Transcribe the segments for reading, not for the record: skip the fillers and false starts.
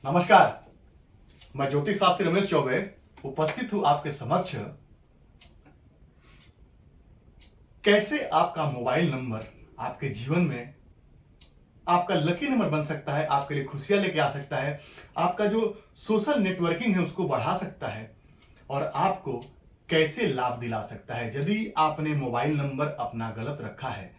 नमस्कार, मैं ज्योतिष शास्त्री रमेश चौबे उपस्थित हूं आपके समक्ष। कैसे आपका मोबाइल नंबर आपके जीवन में आपका लकी नंबर बन सकता है, आपके लिए खुशियां लेके आ सकता है, आपका जो सोशल नेटवर्किंग है उसको बढ़ा सकता है और आपको कैसे लाभ दिला सकता है यदि आपने मोबाइल नंबर अपना गलत रखा है।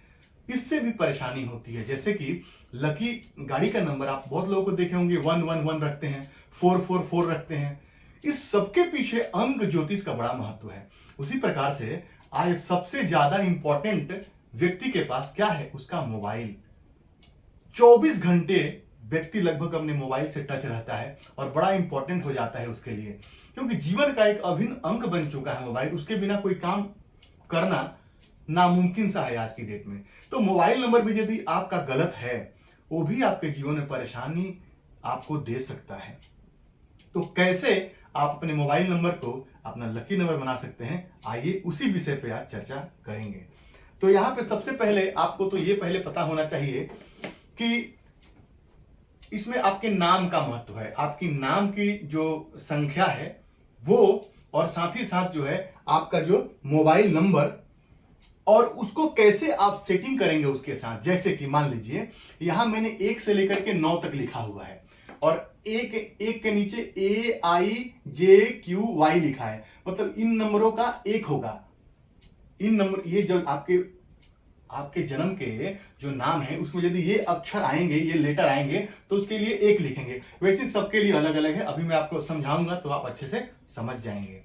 इससे भी परेशानी होती है, जैसे कि लकी गाड़ी का नंबर आप बहुत लोगों को देखे होंगे 111 रखते हैं, 444 रखते हैं। इस सबके पीछे अंक ज्योतिष का बड़ा महत्व है। उसी प्रकार से आज सबसे ज्यादा इंपॉर्टेंट व्यक्ति के पास क्या है? उसका मोबाइल। 24 घंटे व्यक्ति लगभग अपने मोबाइल से टच रहता है और बड़ा इंपॉर्टेंट हो जाता है उसके लिए, क्योंकि जीवन का एक अभिन्न अंग बन चुका है मोबाइल। उसके बिना कोई काम करना नामुमकिन सा है आज की डेट में। तो मोबाइल नंबर भी यदि आपका गलत है, वो भी आपके जीवन में परेशानी आपको दे सकता है। तो कैसे आप अपने मोबाइल नंबर को अपना लकी नंबर बना सकते हैं, आइए उसी विषय पे आज चर्चा करेंगे। तो यहां पे सबसे पहले आपको तो ये पहले पता होना चाहिए कि इसमें आपके नाम का महत्व है। आपकी नाम की जो संख्या है वो, और साथ ही साथ जो है आपका जो मोबाइल नंबर, और उसको कैसे आप सेटिंग करेंगे उसके साथ। जैसे कि मान लीजिए यहां मैंने 1 से लेकर के 9 तक लिखा हुआ है और एक के नीचे AIJQY लिखा है, मतलब इन नंबरों का एक होगा। इन नंबर, ये जो आपके जन्म के जो नाम है उसमें यदि ये अक्षर आएंगे, ये लेटर आएंगे, तो उसके लिए एक लिखेंगे। वैसे सबके लिए अलग अलग है, अभी मैं आपको समझाऊंगा तो आप अच्छे से समझ जाएंगे।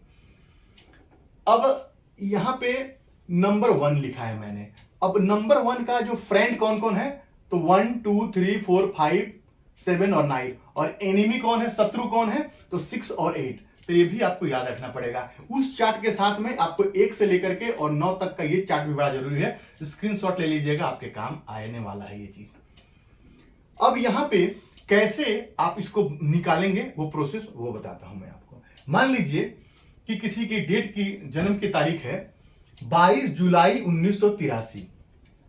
अब यहां पे नंबर 1 लिखा है मैंने। अब नंबर 1 का जो फ्रेंड कौन कौन है, तो 1 2 3 4 5 7 और 9। और एनिमी कौन है, शत्रु कौन है, तो 6 और 8। तो ये भी आपको याद रखना पड़ेगा। उस चार्ट के साथ में आपको 1 से लेकर के और 9 तक का ये चार्ट भी बड़ा जरूरी है। स्क्रीनशॉट ले लीजिएगा, आपके काम आने वाला है ये चीज। अब यहां पे कैसे आप इसको निकालेंगे, वो प्रोसेस वो बताता हूं मैं आपको। मान लीजिए कि किसी की डेट की, जन्म की तारीख है 22 जुलाई 1983।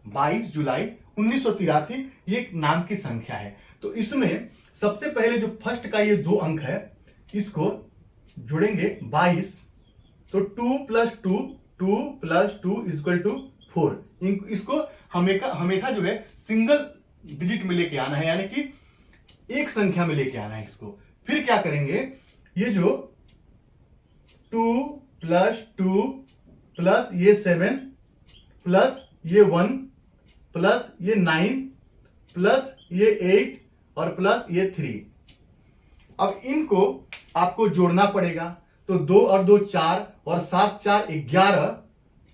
22 जुलाई 1983 ये एक नाम की संख्या है। तो इसमें सबसे पहले जो फर्स्ट का ये 2 अंक है, इसको जोड़ेंगे 22, तो 2 + 2 2 + 2 = 4। इसको हमेशा जो है सिंगल डिजिट में लेके आना है, यानी कि एक संख्या में लेके आना है इसको। फिर क्या करेंगे, ये जो 2 + 2 प्लस ये 7 प्लस ये 1 प्लस ये 9 प्लस ये 8 और प्लस ये 3। अब इनको आपको जोड़ना पड़ेगा। तो 2 और 2 4 और 7 4 11,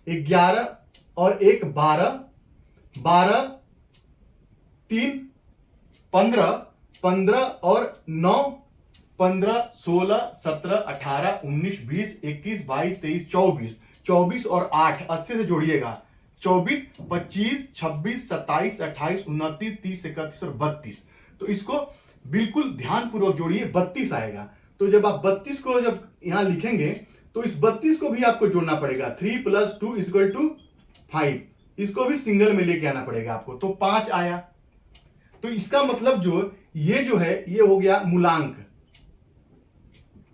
11 और 1 12, 12 3 15, 15 और 9 15 16 17 18 19 20 21 22 23 24, 24 और 8 80 से जोड़िएगा। 24 25 26 27 28 29 30 31 और 32। तो इसको बिल्कुल ध्यानपूर्वक जोड़िए, 32 आएगा। तो जब आप 32 को जब यहां लिखेंगे तो इस 32 को भी आपको जोड़ना पड़ेगा। 3 + 2 = 5। इसको भी सिंगल में लेके आना पड़ेगा आपको, तो 5 आया। तो इसका मतलब जो है ये हो गया मूलांक,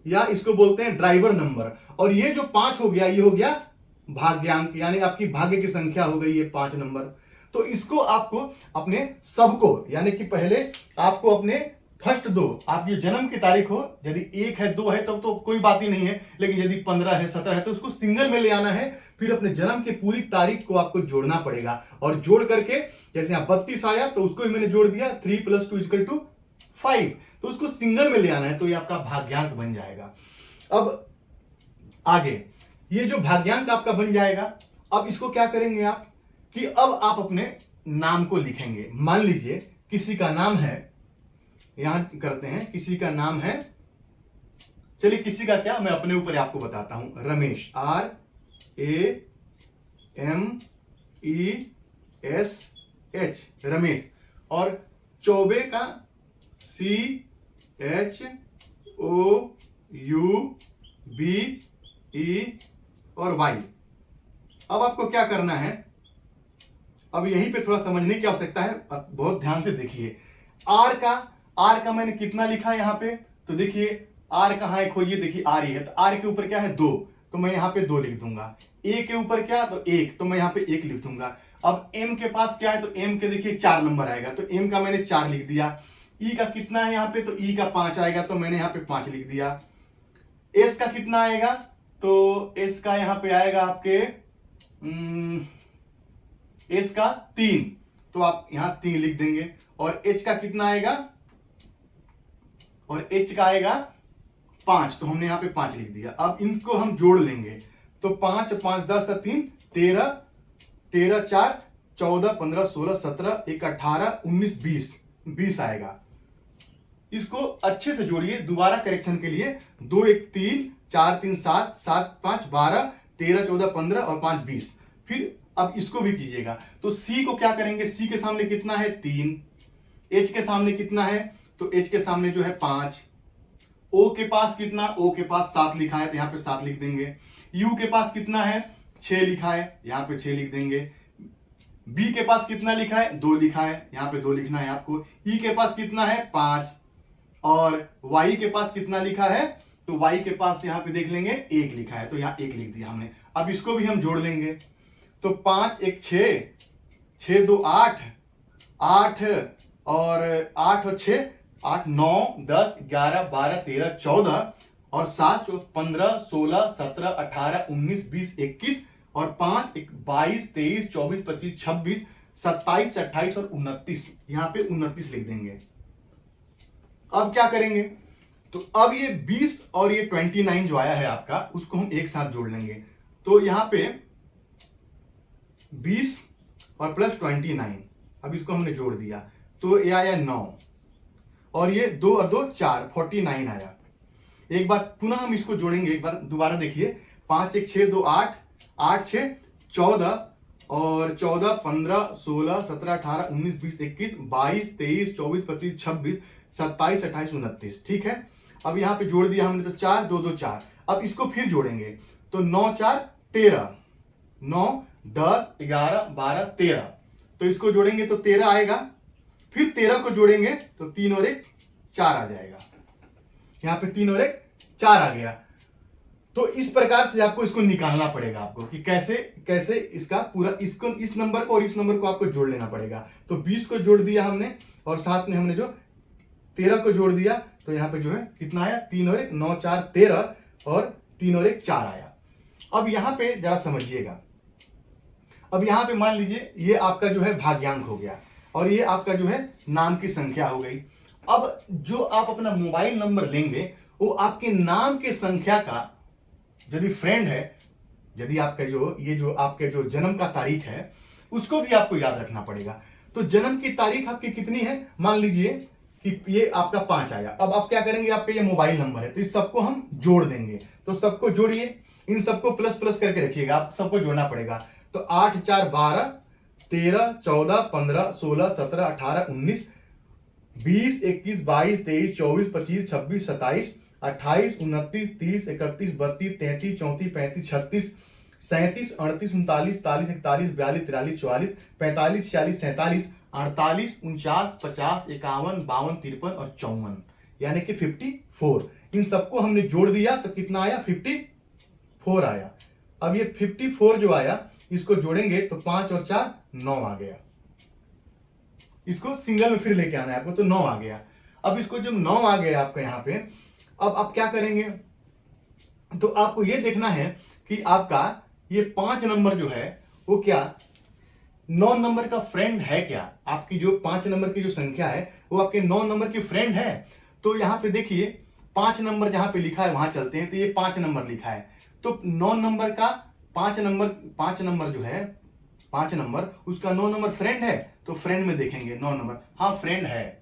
या इसको बोलते हैं ड्राइवर नंबर। और ये जो 5 हो गया, ये हो गया भाग्यांक, यानी आपकी भाग्य की संख्या हो गई ये 5 नंबर। तो इसको आपको अपने सबको, यानी कि पहले आपको अपने फर्स्ट 2, आपकी जन्म की तारीख हो, यदि 1 है 2 है तब तो कोई बात ही नहीं है, लेकिन यदि 15 है 17 है तो उसको सिंगल में ले आना है। फिर अपने जन्म की पूरी तारीख को आपको जोड़ना पड़ेगा, और जोड़ करके जैसे यहां 32 आया तो उसको भी मैंने जोड़ दिया। 3 + 2 = 5। तो उसको सिंगल में ले आना है, तो ये आपका भाग्यांक बन जाएगा। अब आगे ये जो भाग्यांक आपका बन जाएगा, अब इसको क्या करेंगे आप कि अब आप अपने नाम को लिखेंगे। मान लीजिए किसी का नाम है, यहां करते हैं, किसी का नाम है, चलिए किसी का क्या, मैं अपने ऊपर आपको बताता हूं, रमेश, RAMESH, रमेश। और चौबे का CHOUBE और Y। अब आपको क्या करना है, अब यहीं पे थोड़ा समझने की आवश्यकता है, बहुत ध्यान से देखिए। आर का आर का मैंने कितना लिखा है यहाँ पे, तो देखिए आर कहाँ है खोजिए, देखिए आर ही है, तो आर के ऊपर क्या है 2, तो मैं यहाँ पे 2 लिख दूंगा। ए के ऊपर क्या, तो 1, तो मैं यहाँ पे 1 लिख दूंगा। अब एम के पास क्या है, तो एम के देखिए 4 नंबर आएगा, तो एम का मैंने 4 लिख दिया। ई का कितना है यहाँ पे, तो ई का 5 आएगा, तो मैंने यहाँ पे 5 लिख दिया। एस का कितना आएगा, तो एस का यहाँ पे आएगा आपके एस का 3, तो आप यहां 3 लिख देंगे। और एच का कितना आएगा, और एच का आएगा 5, तो हमने यहां पे 5 लिख दिया। अब इनको हम जोड़ लेंगे, तो 5 5 10 3 13 13 4 14 15 16 17 1 18 19 20 20 आएगा। इसको अच्छे से जोड़िए दोबारा करेक्शन के लिए, 2 1 3 4 3 7 7 5 12 13 14 15 और 5 20। फिर अब इसको भी कीजिएगा, तो सी को क्या करेंगे, सी के सामने कितना है 3, एच के सामने कितना है, तो एच के सामने जो है 5, ओ के पास कितना, ओ के पास 7 लिखा है, तो यहाँ पे 7 लिख देंगे। यू के पास कितना है 6 लिखा है, यहाँ पे 6 लिख देंगे। बी के पास कितना लिखा है 2 लिखा है, यहाँ पे 2 लिखना है आपको। ई के पास कितना है 5, और वाई के पास कितना लिखा है, तो वाई के पास यहाँ पे देख लेंगे 1 लिखा है, तो यहाँ 1 लिख दिया हमने। अब इसको भी हम जोड़ लेंगे, तो 5 1 6 6 2 8 8 और 8 और 6 8 9 10 11 12 13 14 और 7 15 16 17 18 19 20 21 और 5 22 23 24 25 26 27 28 और 29, यहां पे 29 लिख देंगे। अब क्या करेंगे, तो अब ये 20 और ये 29 जो आया है आपका, उसको हम एक साथ जोड़ लेंगे। तो यहां पे 20 और प्लस 29, अब इसको हमने जोड़ दिया, तो ये आया 9, और ये 2 और 2 4 49 आया। एक बार पुनः हम इसको जोड़ेंगे, एक बार दोबारा देखिए, 5 1 6 2 8 8 6 14 और 14 15 16 17 18 19 20 21 22 23 24 25 26 27 28 29, ठीक है। अब यहाँ पे जोड़ दिया हमने, तो 4 2 2 4। अब इसको फिर जोड़ेंगे, तो 9 4 13 9 10 11 12 13, तो इसको जोड़ेंगे तो 13 आएगा। फिर 13 को जोड़ेंगे तो 3 और 1 4 आ जाएगा, यहाँ पे 3 और 1 4 आ गया। तो इस प्रकार से आपको इसको निकालना पड़ेगा आपको, कि कैसे कैसे इसका पूरा इसको इस नंबर को और इस नंबर को आपको जोड़ लेना पड़ेगा। तो 20 को जोड़ दिया हमने, और साथ में हमने जो 13 को जोड़ दिया, तो यहाँ पे जो है कितना आया, 3 और 1 9 4 13 और 3 और 1 4 आया। अब यहाँ पे जरा समझिएगा, अब यहाँ पे मान लीजिए ये आपका जो है भाग्यांक हो गया, और ये आपका जो है नाम की संख्या हो गई। अब जो आप अपना मोबाइल नंबर लेंगे, वो आपके नाम के संख्या का यदि फ्रेंड है, यदि आपका जो ये जो आपके जो जन्म का तारीख है, उसको भी आपको याद रखना पड़ेगा। तो जन्म की तारीख आपकी कितनी है, मान लीजिए कि ये आपका 5 आया। अब आप क्या करेंगे, आपका ये मोबाइल नंबर है, तो इस सबको हम जोड़ देंगे। तो सबको जोड़िए, इन सबको प्लस प्लस करके रखिएगा, आप सबको जोड़ना पड़ेगा। तो 8 4 12 13 14 15 16 17 18 19 20 21 22 23 24 25 26 27 28 29 30 31 32 33 34 35 36 37 38 39 40 41 42 43 44 45 46 47 48 49 50 51 52 53 और 54, यानी कि 54। इन सबको हमने जोड़ दिया तो कितना आया, 54 आया। अब ये 54 जो आया, इसको जोड़ेंगे तो 5 और 4 9 आ गया। इसको सिंगल में फिर लेके आना है आपको, तो 9 आ गया। अब इसको जब 9 आ गया आपका यहाँ पे, अब आप क्या करेंगे, तो आपको ये देखना है कि आपका ये 5 नंबर जो है वो क्या 9 नंबर का फ्रेंड है क्या। आपकी जो 5 नंबर की जो संख्या है वो आपके 9 नंबर की फ्रेंड है। तो यहाँ पे देखिए 5 नंबर जहां पे लिखा है वहां चलते हैं, तो ये 5 नंबर लिखा है, तो 9 नंबर का 5 नंबर जो है 5 नंबर, उसका 9 नंबर फ्रेंड है, तो फ्रेंड में देखेंगे 9 नंबर, हाँ फ्रेंड है,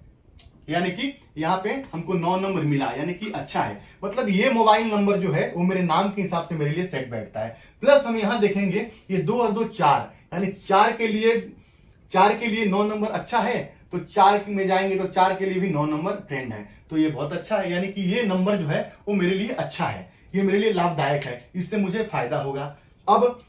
यानी कि यहाँ पे हमको 9 नंबर मिला, यानी कि अच्छा है। मतलब ये मोबाइल नंबर जो है वो मेरे नाम के हिसाब से मेरे लिए सेट बैठता है। प्लस हम यहाँ देखेंगे ये 2 और 2 4, यानी 4 के लिए 9 नंबर अच्छा है, तो 4 में जाएंगे तो 4 के लिए भी 9 नंबर फ्रेंड है, तो ये बहुत अच्छा है। यानी कि ये नंबर जो है वो मेरे लिए अच्छा है, ये मेरे लिए लाभदायक है, इससे मुझे फायदा होगा। अब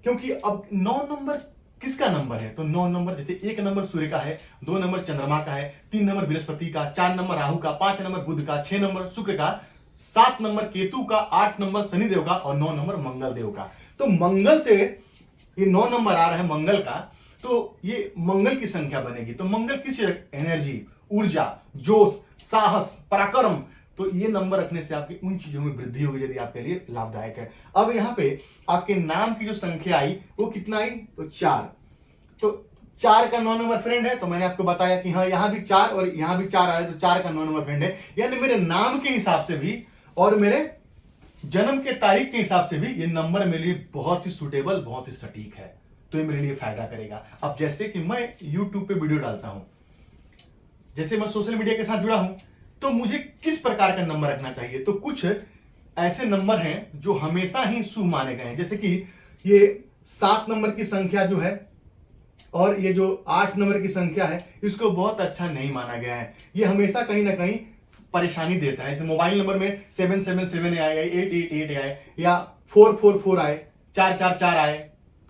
क्योंकि अब 9 नंबर किसका नंबर है, तो 9 नंबर, जैसे 1 नंबर सूर्य का है, 2 नंबर चंद्रमा का है, 3 नंबर बृहस्पति का, 4 नंबर राहु का, 5 नंबर बुध का, 6 नंबर शुक्र का, 7 नंबर केतु का, 8 नंबर शनिदेव का और 9 नंबर मंगल देव का। तो मंगल से ये 9 नंबर आ रहा है मंगल का, तो ये मंगल की संख्या बनेगी। तो मंगल किस एनर्जी, ऊर्जा, जोश, साहस, पराक्रम, तो ये नंबर रखने से आपकी उन चीजों में वृद्धि होगी यदि आपके लिए लाभदायक है। अब यहाँ पे आपके नाम की जो संख्या आई वो कितना आई, तो 4। तो 4 का 9 नंबर फ्रेंड है, तो मैंने आपको बताया कि हाँ यहाँ भी 4 और यहाँ भी 4 आ रहे, तो 4 का 9 नंबर फ्रेंड है। यानी मेरे नाम के हिसाब से भी और मेरे जन्म के तारीख के हिसाब से भी ये नंबर मेरे लिए बहुत ही सुटेबल, बहुत ही सटीक है, तो ये मेरे लिए फायदा करेगा। अब जैसे कि मैं YouTube पे वीडियो डालता हूं, जैसे मैं सोशल मीडिया के साथ जुड़ा हूं, तो मुझे किस प्रकार का नंबर रखना चाहिए, तो कुछ ऐसे नंबर हैं जो हमेशा ही शुभ माने गए हैं। जैसे कि ये 7 नंबर की संख्या जो है और ये जो 8 नंबर की संख्या है, इसको बहुत अच्छा नहीं माना गया है। ये हमेशा कहीं ना कहीं परेशानी देता है। जैसे मोबाइल नंबर में 777 आए, 888 आए या 444 आए, 444 आए,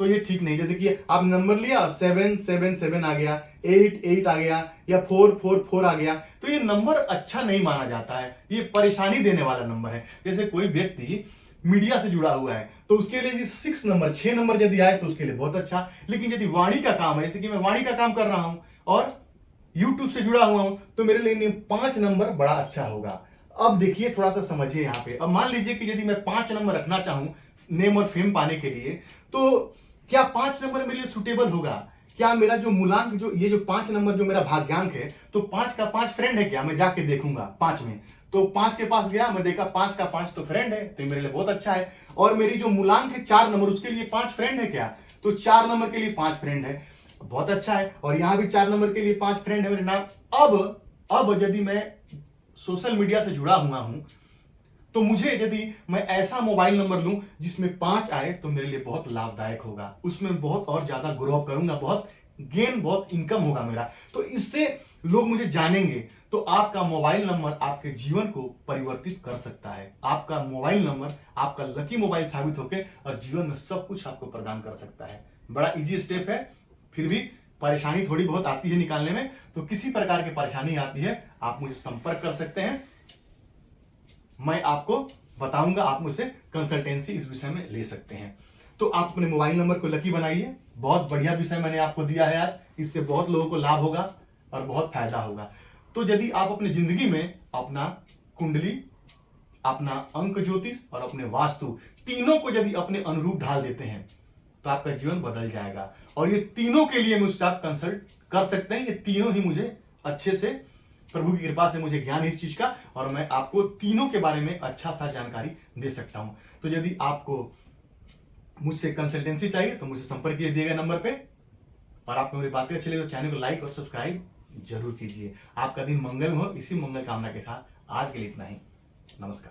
तो ये ठीक नहीं। जैसे कि आप नंबर लिया 777 आ गया, 88 आ गया या 444 आ गया, तो ये नंबर अच्छा नहीं माना जाता है, ये परेशानी देने वाला नंबर है। जैसे कोई व्यक्ति मीडिया से जुड़ा हुआ है तो उसके लिए 6 नंबर, 6 नंबर यदि आए तो उसके लिए बहुत अच्छा। लेकिन यदि वाणी का काम है, जैसे कि मैं वाणी का काम कर रहा हूं और YouTube से जुड़ा हुआ हूं, तो मेरे लिए 5 नंबर बड़ा अच्छा होगा। अब देखिए, थोड़ा सा समझिए यहाँ पे। अब मान लीजिए कि यदि मैं 5 नंबर रखना चाहूं नेम और फेम पाने के लिए, तो क्या 5 नंबर मेरे लिए सुटेबल होगा? क्या मेरा जो मूलांक, जो ये जो 5 नंबर जो मेरा भाग्यांक है, तो 5 का 5 फ्रेंड है क्या? मैं जाके देखूंगा 5 में, तो 5 के पास गया, मैं देखा 5 का 5 तो फ्रेंड है, तो मेरे लिए बहुत अच्छा है। और मेरी जो मूलांक है 4 नंबर, उसके लिए 5 फ्रेंड है क्या? तो 4 नंबर के लिए 5 फ्रेंड है, बहुत अच्छा है। और यहां भी 4 नंबर के लिए 5 फ्रेंड है मेरे नाम। अब यदि मैं सोशल मीडिया से जुड़ा हुआ हूं, तो मुझे यदि मैं ऐसा मोबाइल नंबर लूं जिसमें 5 आए, तो मेरे लिए बहुत लाभदायक होगा, उसमें बहुत और ज्यादा ग्रो अप करूंगा, बहुत गेन, बहुत इनकम होगा मेरा, तो इससे लोग मुझे जानेंगे। तो आपका मोबाइल नंबर आपके जीवन को परिवर्तित कर सकता है। आपका मोबाइल नंबर आपका लकी मोबाइल साबित होकर और जीवन में सब कुछ आपको प्रदान कर सकता है। बड़ा इजी स्टेप है, फिर भी परेशानी थोड़ी बहुत आती है निकालने में, तो किसी प्रकार की परेशानी आती है आप मुझे संपर्क कर सकते हैं, मैं आपको बताऊंगा, आप मुझसे कंसल्टेंसी इस विषय में ले सकते हैं। तो आप अपने मोबाइल नंबर को लकी बनाइए। बहुत बढ़िया विषय मैंने आपको दिया है आज, इससे बहुत लोगों को लाभ होगा और बहुत फायदा होगा। तो यदि आप अपनी जिंदगी में अपना कुंडली, अपना अंक ज्योतिष और अपने वास्तु तीनों को यदि अपने अनुरूप ढाल देते हैं, तो आपका जीवन बदल जाएगा। और ये तीनों के लिए मुझसे आप कंसल्ट कर सकते हैं। ये तीनों ही मुझे अच्छे से, प्रभु की कृपा से मुझे ज्ञान है इस चीज का, और मैं आपको तीनों के बारे में अच्छा सा जानकारी दे सकता हूं। तो यदि आपको मुझसे कंसल्टेंसी चाहिए तो मुझसे संपर्क किए दिए गए नंबर पे। और आपको मेरी बातें अच्छी लगी तो चैनल को लाइक और सब्सक्राइब जरूर कीजिए। आपका दिन मंगल हो, इसी मंगल कामना के साथ आज के लिए इतना ही। नमस्कार।